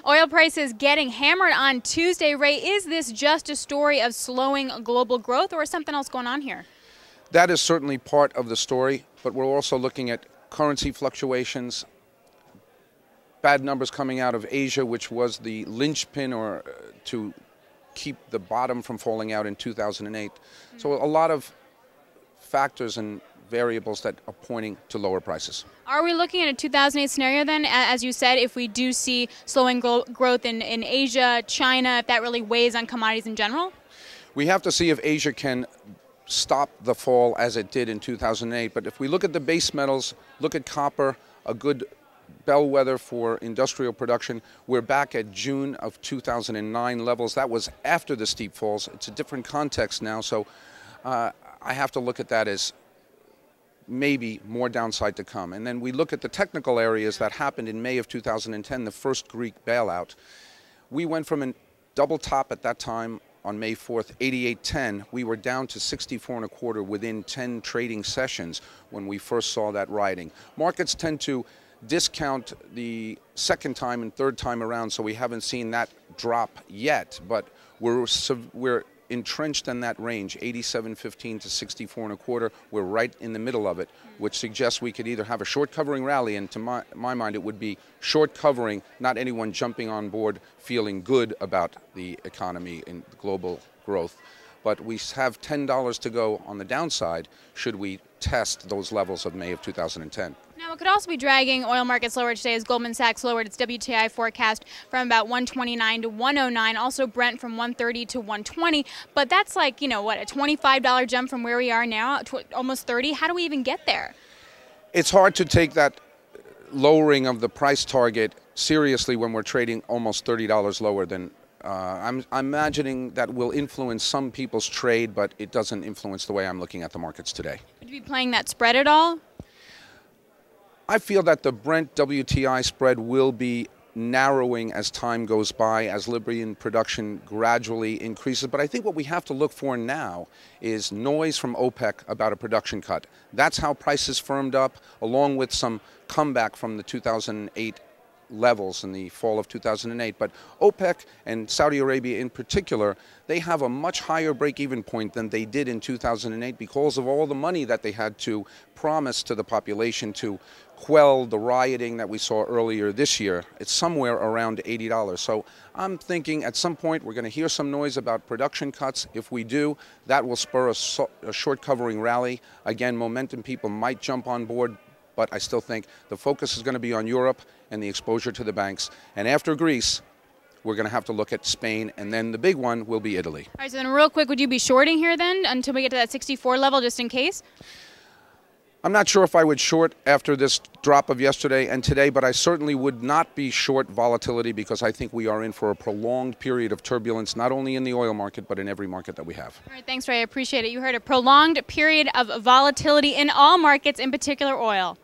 Oil prices getting hammered on Tuesday. Ray, is this just a story of slowing global growth, or is something else going on here? That is certainly part of the story, but we're also looking at currency fluctuations, bad numbers coming out of Asia, which was the linchpin to keep the bottom from falling out in 2008. So a lot of factors and variables that are pointing to lower prices. Are we looking at a 2008 scenario then, as you said, if we do see slowing growth in Asia, China, if that really weighs on commodities in general? We have to see if Asia can stop the fall as it did in 2008. But if we look at the base metals, look at copper, a good bellwether for industrial production, we're back at June of 2009 levels. That was after the steep falls. It's a different context now, so I have to look at that as maybe more downside to come. And then we look at the technical areas that happened in May of 2010, the first Greek bailout. We went from a double top at that time on May 4th, 88.10. We were down to 64.25 within 10 trading sessions when we first saw that riding. Markets tend to discount the second time and third time around, so we haven't seen that drop yet, but we're entrenched in that range, 87.15 to 64.25. We're right in the middle of it, which suggests we could either have a short covering rally, and to my mind it would be short covering, not anyone jumping on board feeling good about the economy and global growth. But we have $10 to go on the downside should we test those levels of May of 2010. Now, it could also be dragging oil markets lower today as Goldman Sachs lowered its WTI forecast from about 129 to 109, also Brent from 130 to 120. But that's like, you know, what, a $25 jump from where we are now, almost 30. How do we even get there? It's hard to take that lowering of the price target seriously when we're trading almost $30 lower than I'm imagining that will influence some people's trade, but it doesn't influence the way I'm looking at the markets today. Would you be playing that spread at all? I feel that the Brent WTI spread will be narrowing as time goes by, as Libyan production gradually increases. But I think what we have to look for now is noise from OPEC about a production cut. That's how prices firmed up, along with some comeback from the 2008 levels in the fall of 2008. But OPEC and Saudi Arabia in particular, they have a much higher break-even point than they did in 2008 because of all the money that they had to promise to the population to quell the rioting that we saw earlier this year. It's somewhere around $80. So I'm thinking at some point we're going to hear some noise about production cuts. If we do, that will spur a short covering rally. Again, momentum people might jump on board, but I still think the focus is going to be on Europe and the exposure to the banks. And after Greece, we're going to have to look at Spain, and then the big one will be Italy. All right, so then real quick, would you be shorting here then until we get to that 64 level just in case? I'm not sure if I would short after this drop of yesterday and today, but I certainly would not be short volatility because I think we are in for a prolonged period of turbulence, not only in the oil market, but in every market that we have. All right, thanks, Ray. I appreciate it. You heard a prolonged period of volatility in all markets, in particular oil.